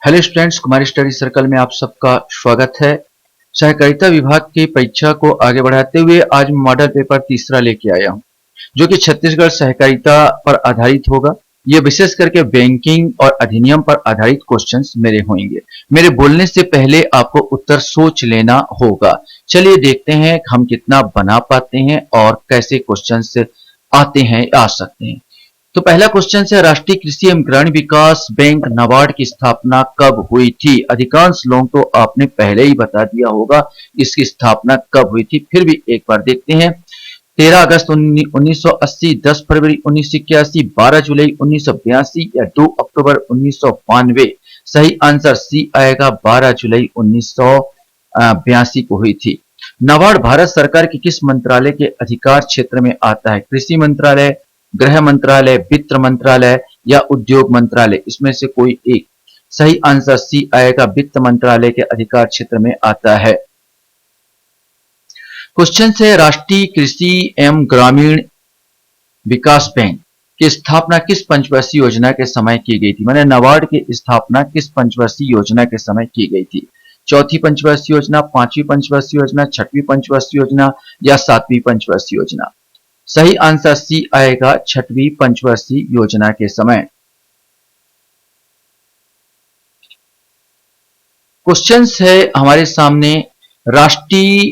Hello students, कुमारी study circle में आप सबका स्वागत है। सहकारिता विभाग की परीक्षा को आगे बढ़ाते हुए आज मैं मॉडल पेपर तीसरा लेके आया हूं, जो कि छत्तीसगढ़ सहकारिता पर आधारित होगा। ये विशेष करके बैंकिंग और अधिनियम पर आधारित क्वेश्चंस मेरे होंगे। मेरे बोलने से पहले आपको उत्तर सोच लेना होगा। चलिए देखते हैं हम कितना बना पाते हैं और कैसे क्वेश्चंस आते हैं, आ सकते हैं। तो पहला क्वेश्चन है, राष्ट्रीय कृषि एवं ग्रामीण विकास बैंक नाबार्ड की स्थापना कब हुई थी? अधिकांश लोग तो आपने पहले ही बता दिया होगा इसकी स्थापना कब हुई थी, फिर भी एक बार देखते हैं। 13 अगस्त 1980, 10 फरवरी 1981, 12 जुलाई 1982 या 2 अक्टूबर 1992। सही आंसर सी आएगा, 12 जुलाई 1982 को हुई थी। नाबार्ड भारत सरकार के किस मंत्रालय के अधिकार क्षेत्र में आता है? कृषि मंत्रालय, गृह मंत्रालय, वित्त मंत्रालय या उद्योग मंत्रालय? इसमें से कोई एक। सही आंसर सी आएगा, वित्त मंत्रालय के अधिकार क्षेत्र में आता है। क्वेश्चन है, राष्ट्रीय कृषि एवं ग्रामीण विकास बैंक की स्थापना किस पंचवर्षीय योजना के समय की गई थी? मैंने नाबार्ड की स्थापना किस पंचवर्षीय योजना के समय की गई थी? चौथी पंचवर्षीय योजना, पांचवी पंचवर्षीय योजना, छठवीं पंचवर्षीय योजना या सातवीं पंचवर्षीय योजना? सही आंसर सी आएगा, छठवीं पंचवर्षीय योजना के समय। क्वेश्चन है हमारे सामने, राष्ट्रीय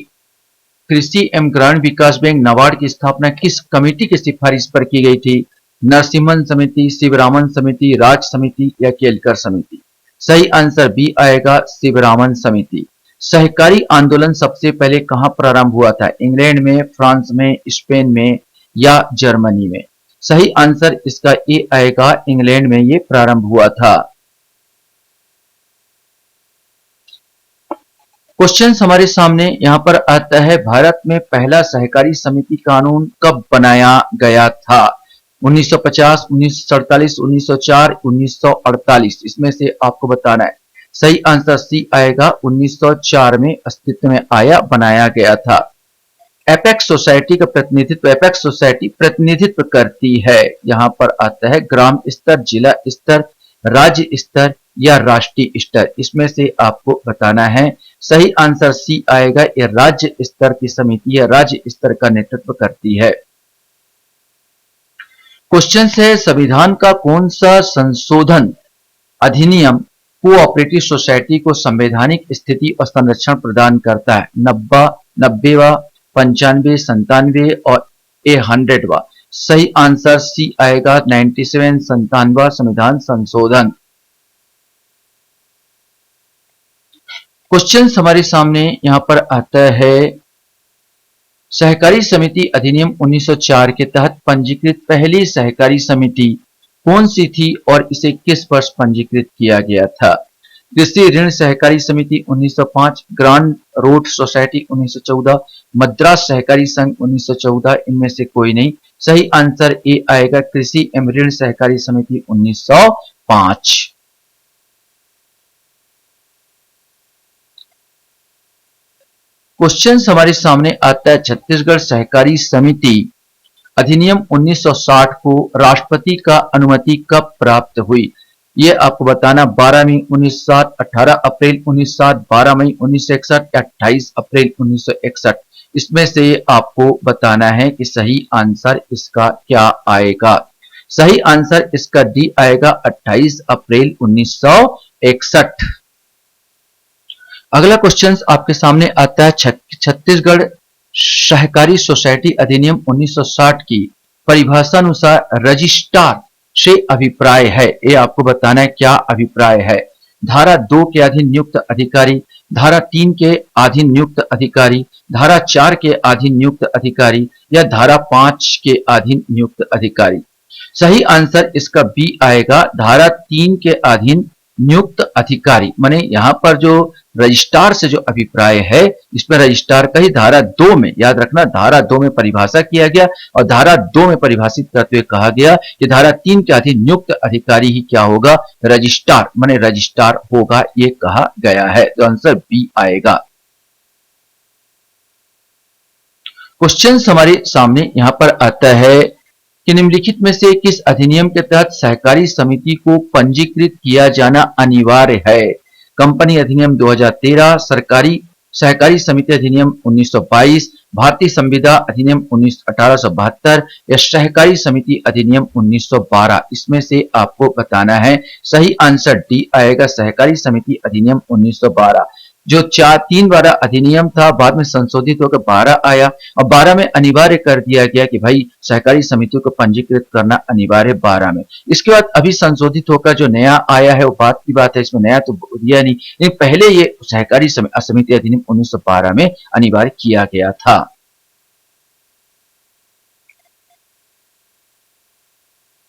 कृषि एवं ग्रामीण विकास बैंक नाबार्ड की स्थापना किस कमेटी की सिफारिश पर की गई थी? नरसिम्हन समिति, शिवरामन समिति, राज समिति या केलकर समिति? सही आंसर बी आएगा, शिवरामन समिति। सहकारी आंदोलन सबसे पहले कहां प्रारंभ हुआ था? इंग्लैंड में, फ्रांस में, स्पेन में या जर्मनी में? सही आंसर इसका ए आएगा, इंग्लैंड में ये प्रारंभ हुआ था। क्वेश्चन हमारे सामने यहां पर आता है, भारत में पहला सहकारी समिति कानून कब बनाया गया था? 1950, 1947, 1904, 1948? इसमें से आपको बताना है। सही आंसर सी आएगा, 1904 में अस्तित्व में आया, बनाया गया था। एपेक्स सोसाइटी का प्रतिनिधित्व, एपेक्स सोसाइटी प्रतिनिधित्व करती है, यहां पर आता है ग्राम स्तर, जिला स्तर, राज्य स्तर या राष्ट्रीय स्तर? इसमें से आपको बताना है। सही आंसर सी आएगा, यह राज्य स्तर की समिति है, राज्य स्तर का नेतृत्व करती है। क्वेश्चन है, संविधान का कौन सा संशोधन अधिनियम कोऑपरेटिव सोसाइटी को संवैधानिक स्थिति और संरक्षण प्रदान करता है? 90वां, 95, 97 और 100वां? सही आंसर सी आएगा, 97, 97वां संविधान संशोधन। क्वेश्चन हमारे सामने यहां पर आता है, सहकारी समिति अधिनियम 1904 के तहत पंजीकृत पहली सहकारी समिति कौन सी थी और इसे किस वर्ष पंजीकृत किया गया था? कृषि ऋण सहकारी समिति 1905, ग्रांड रोड सोसाइटी 1914, मद्रास सहकारी संघ 1914? इनमें से कोई नहीं। सही आंसर ए आएगा, कृषि एवं ऋण सहकारी समिति 1905। क्वेश्चन हमारे सामने आता है, छत्तीसगढ़ सहकारी समिति अधिनियम 1960 को राष्ट्रपति का अनुमति कब प्राप्त हुई? ये आपको बताना, 12 मई 1960, 18 अप्रैल 1960, 12 मई 1961 या 28 अप्रैल 1961? इसमें से आपको बताना है कि सही आंसर इसका क्या आएगा। सही आंसर इसका डी आएगा, 28 अप्रैल 1961। अगला क्वेश्चन आपके सामने आता है, छत्तीसगढ़ सहकारी सोसाइटी अधिनियम 1960 की परिभाषा अनुसार रजिस्ट्रार से अभिप्राय है? ये आपको बताना है क्या अभिप्राय है। धारा 2 के अधीन नियुक्त अधिकारी, धारा 3 के अधीन नियुक्त अधिकारी, धारा 4 के अधीन नियुक्त अधिकारी या धारा 5 के अधीन नियुक्त अधिकारी? सही आंसर इसका बी आएगा, धारा 3 के अधीन नियुक्त अधिकारी। माने यहां पर जो रजिस्ट्रार से जो अभिप्राय है, इसमें रजिस्ट्रार का ही धारा 2 में, याद रखना, धारा 2 में परिभाषा किया गया और धारा 2 में परिभाषित करते हुए कहा गया कि धारा 3 के अधीन नियुक्त अधिकारी ही क्या होगा? रजिस्ट्रार, माने रजिस्ट्रार होगा, ये कहा गया है। तो आंसर बी आएगा। क्वेश्चन हमारे सामने यहां पर आता है, कि निम्नलिखित में से किस अधिनियम के तहत सहकारी समिति को पंजीकृत किया जाना अनिवार्य है? कंपनी अधिनियम 2013, सरकारी सहकारी समिति अधिनियम 1922, भारतीय संविदा अधिनियम 1872 या सहकारी समिति अधिनियम 1912। इसमें से आपको बताना है। सही आंसर डी आएगा, सहकारी समिति अधिनियम 1912। जो 3 12 अधिनियम था, बाद में संशोधित होकर 12 आया और 12 में अनिवार्य कर दिया गया कि भाई सहकारी समितियों को पंजीकृत करना अनिवार्य 12 में। इसके बाद अभी संशोधित होकर जो नया आया है वो बात की बात है, इसमें नया तो दिया नहीं, लेकिन पहले ये सहकारी समिति अधिनियम 1912 में अनिवार्य किया गया था।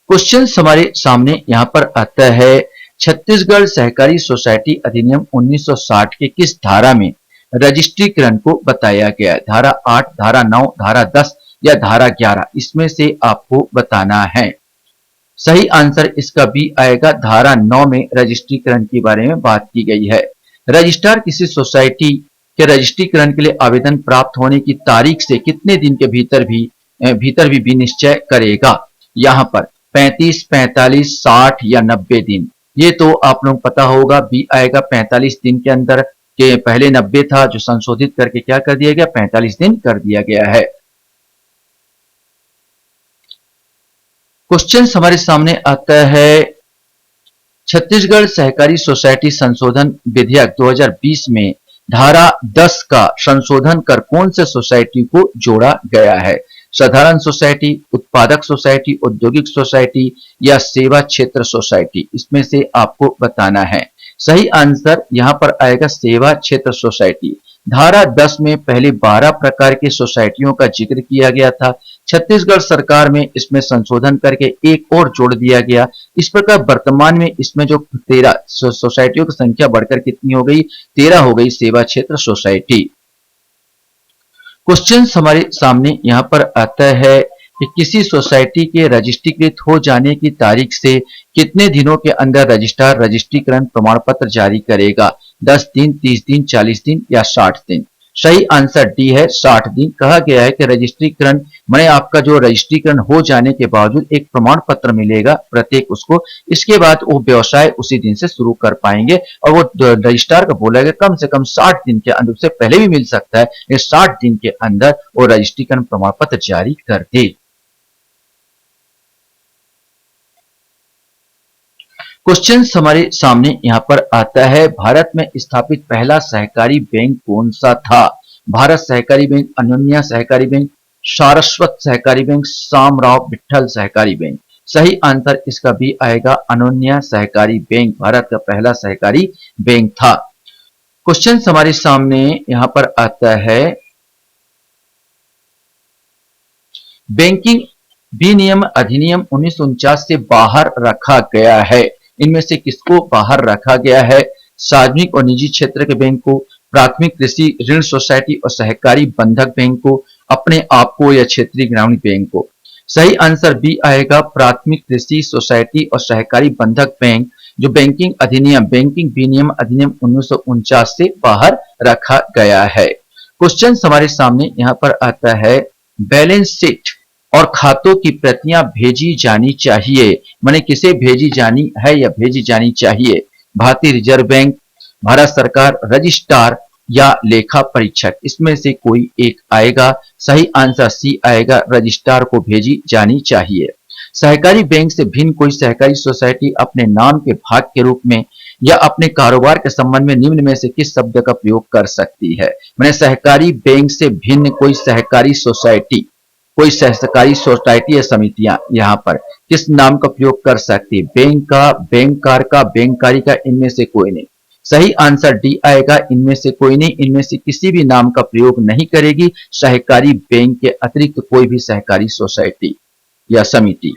क्वेश्चन हमारे सामने यहाँ पर आता है, छत्तीसगढ़ सहकारी सोसाइटी अधिनियम 1960 के किस धारा में रजिस्ट्रीकरण को बताया गया है? धारा 8, धारा 9, धारा 10 या धारा 11? इसमें से आपको बताना है। सही आंसर इसका बी आएगा, धारा 9 में रजिस्ट्रीकरण के बारे में बात की गई है। रजिस्ट्रार किसी सोसाइटी के रजिस्ट्रीकरण के लिए आवेदन प्राप्त होने की तारीख से कितने दिन के भीतर भी निश्चय करेगा? यहाँ पर 35, 45, 60 या 90 दिन? ये तो आप लोग पता होगा, बी आएगा 45 दिन के अंदर, के पहले 90 था जो संशोधित करके क्या कर दिया गया, 45 दिन कर दिया गया है। क्वेश्चन हमारे सामने आता है, छत्तीसगढ़ सहकारी सोसाइटी संशोधन विधेयक 2020 में धारा 10 का संशोधन कर कौन से सोसाइटी को जोड़ा गया है? साधारण सोसाइटी, उत्पादक सोसाइटी, औद्योगिक सोसाइटी या सेवा क्षेत्र सोसाइटी? इसमें से आपको बताना है। सही आंसर यहाँ पर आएगा, सेवा क्षेत्र सोसाइटी। धारा 10 में पहले 12 प्रकार की सोसाइटियों का जिक्र किया गया था। छत्तीसगढ़ सरकार में इसमें संशोधन करके एक और जोड़ दिया गया। इस प्रकार वर्तमान में इसमें जो 13 सोसाइटियों की संख्या बढ़कर कितनी हो गई, 13 हो गई सेवा क्षेत्र सोसाइटी। क्वेश्चन हमारे सामने यहाँ पर आता है कि किसी सोसाइटी के रजिस्ट्रीकृत हो जाने की तारीख से कितने दिनों के अंदर रजिस्ट्रार रजिस्ट्रीकरण प्रमाण पत्र जारी करेगा? 10 दिन, 30 दिन, 40 दिन या 60 दिन? सही आंसर डी है, 60 दिन। कहा गया है कि रजिस्ट्रीकरण माने आपका जो रजिस्ट्रीकरण हो जाने के बावजूद एक प्रमाण पत्र मिलेगा प्रत्येक उसको, इसके बाद वो व्यवसाय उसी दिन से शुरू कर पाएंगे और वो रजिस्ट्रार का बोला गया कम से कम 60 दिन के अंदर, उससे पहले भी मिल सकता है, ये 60 दिन के अंदर वो रजिस्ट्रीकरण प्रमाण पत्र जारी कर दे। क्वेश्चन हमारे सामने यहाँ पर आता है, भारत में स्थापित पहला सहकारी बैंक कौन सा था? भारत सहकारी बैंक, अनन्या सहकारी बैंक, सारस्वत सहकारी बैंक, शामराव विट्ठल सहकारी बैंक? सही आंसर इसका भी आएगा, अनन्या सहकारी बैंक भारत का पहला सहकारी बैंक था। क्वेश्चन हमारे सामने यहाँ पर आता है, बैंकिंग विनियम अधिनियम 1949 से बाहर रखा गया है। इनमें से किसको बाहर रखा गया है? सार्वजनिक और निजी क्षेत्र के बैंक को, प्राथमिक कृषि ऋण सोसाइटी और सहकारी बंधक बैंक को, अपने आप को या क्षेत्रीय ग्रामीण बैंक को? सही आंसर बी आएगा, प्राथमिक कृषि सोसाइटी और सहकारी बंधक बैंक जो बैंकिंग विनियम अधिनियम 1949 से बाहर रखा गया है। क्वेश्चन हमारे सामने यहाँ पर आता है, बैलेंस शीट और खातों की प्रतियां भेजी जानी चाहिए, माने किसे भेजी जानी है या भेजी जानी चाहिए? भारतीय रिजर्व बैंक, भारत सरकार, रजिस्ट्रार या लेखा परीक्षक? इसमें से कोई एक आएगा। सही आंसर सी आएगा, रजिस्ट्रार को भेजी जानी चाहिए। सहकारी बैंक से भिन्न कोई सहकारी सोसाइटी अपने नाम के भाग के रूप में या अपने कारोबार के संबंध में निम्न में से किस शब्द का प्रयोग कर सकती है? माने सहकारी बैंक से भिन्न कोई सहकारी सोसाइटी, कोई सहकारी सोसाइटी या समितियां यहाँ पर किस नाम का प्रयोग कर सकती है? बैंक का, बैंकार का, बैंकारी का? इनमें से कोई नहीं। सही आंसर डी आएगा, इनमें से कोई नहीं, इनमें से किसी भी नाम का प्रयोग नहीं करेगी सहकारी बैंक के अतिरिक्त कोई भी सहकारी सोसाइटी या समिति।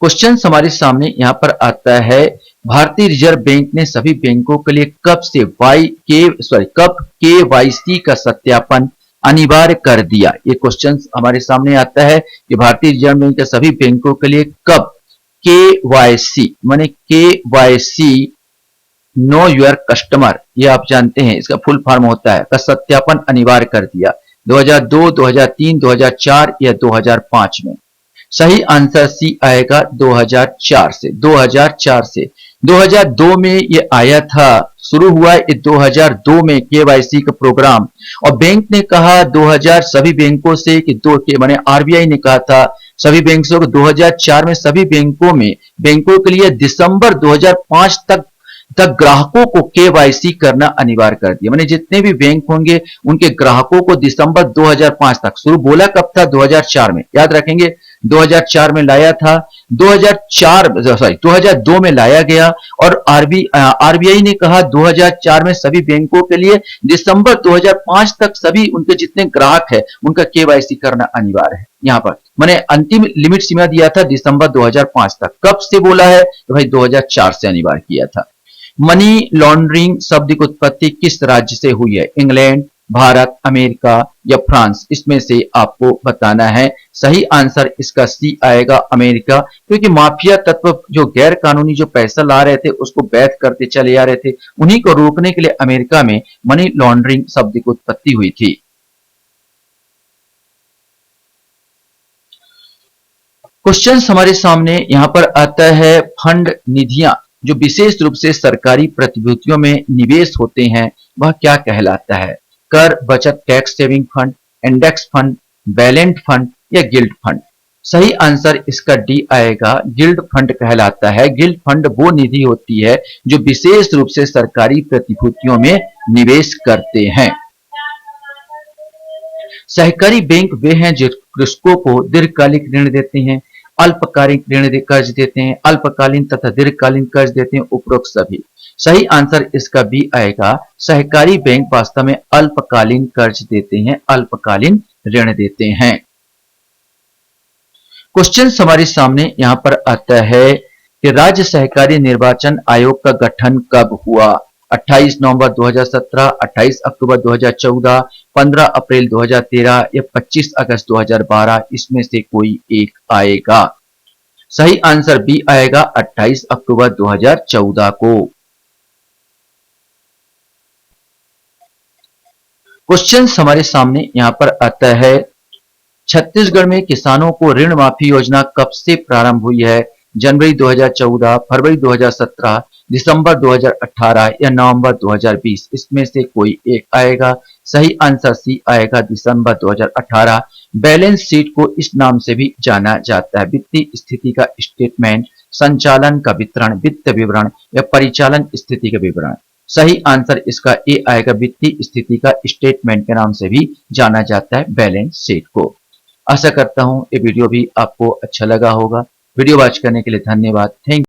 क्वेश्चन हमारे सामने यहाँ पर आता है, भारतीय रिजर्व बैंक ने सभी बैंकों के लिए कब KYC का सत्यापन अनिवार्य कर दिया? ये क्वेश्चन हमारे सामने आता है कि भारतीय रिजर्व बैंक के सभी बैंकों के लिए कब KYC माने KYC नो योर कस्टमर, ये आप जानते हैं इसका फुल फॉर्म होता है, का सत्यापन अनिवार्य कर दिया? 2002, 2003, 2004 या 2005 में? सही आंसर सी आएगा 2004 से। 2004 से 2002 में ये आया था, शुरू हुआ ये 2002 में केवाईसी का प्रोग्राम। और बैंक ने कहा 2000 सभी बैंकों से कि दो के माने आरबीआई ने कहा था सभी बैंकों को 2004 में सभी बैंकों के लिए दिसंबर 2005 तक ग्राहकों को केवाईसी करना अनिवार्य कर दिया। माने जितने भी बैंक होंगे उनके ग्राहकों को दिसंबर 2005 तक, शुरू बोला कब था? 2004 में, याद रखेंगे 2004 में लाया था। 2002 में लाया गया और आरबीआई ने कहा 2004 में सभी बैंकों के लिए दिसंबर 2005 तक सभी उनके जितने ग्राहक है उनका केवाईसी करना अनिवार्य है। यहां पर मैंने अंतिम लिमिट सीमा दिया था दिसंबर 2005 तक। कब से बोला है? तो भाई 2004 से अनिवार्य किया था। मनी लॉन्ड्रिंग शब्द की उत्पत्ति किस राज्य से हुई है? इंग्लैंड, भारत, अमेरिका या फ्रांस? इसमें से आपको बताना है। सही आंसर इसका सी आएगा, अमेरिका। क्योंकि माफिया तत्व जो गैर कानूनी जो पैसा ला रहे थे उसको वैध करते चले आ रहे थे, उन्हीं को रोकने के लिए अमेरिका में मनी लॉन्ड्रिंग शब्द की उत्पत्ति हुई थी। क्वेश्चन हमारे सामने यहां पर आता है, फंड निधियां जो विशेष रूप से सरकारी प्रतिभूतियों में निवेश होते हैं वह क्या कहलाता है? कर, बचत, tax saving fund, index fund, balance fund या गिल्ड फंड? सही आंसर इसका डी आएगा, गिल्ड फंड कहलाता है। गिल्ड फंड वो निधि होती है जो विशेष रूप से सरकारी प्रतिभूतियों में निवेश करते हैं। सहकारी बैंक वे हैं जो कृषकों को दीर्घकालिक ऋण देते हैं, अल्पकालिक ऋण कर्ज देते हैं, अल्पकालीन तथा दीर्घकालीन कर्ज देते हैं, उपरोक्त सभी। सही आंसर इसका बी आएगा, सहकारी बैंक वास्तव में अल्पकालीन कर्ज देते हैं, अल्पकालीन ऋण देते हैं। क्वेश्चन हमारे सामने यहां पर आता है कि राज्य सहकारी निर्वाचन आयोग का गठन कब हुआ? 28 नवंबर 2017, 28 अक्टूबर 2014, 15 अप्रैल 2013 या 25 अगस्त 2012? इसमें से कोई एक आएगा। सही आंसर बी आएगा, 28 अक्टूबर 2014 को। क्वेश्चन हमारे सामने यहां पर आता है, छत्तीसगढ़ में किसानों को ऋण माफी योजना कब से प्रारंभ हुई है? जनवरी 2014, फरवरी 2017, दिसंबर 2018 या नवंबर 2020? इसमें से कोई एक आएगा। सही आंसर सी आएगा, दिसंबर 2018। बैलेंस शीट को इस नाम से भी जाना जाता है, वित्तीय स्थिति का स्टेटमेंट, संचालन का वितरण, वित्त विवरण या परिचालन स्थिति का विवरण? सही आंसर इसका ए आएगा, वित्तीय स्थिति का स्टेटमेंट के नाम से भी जाना जाता है बैलेंस शीट को। आशा करता हूं ये वीडियो भी आपको अच्छा लगा होगा। वीडियो वॉच करने के लिए धन्यवाद। Thank you.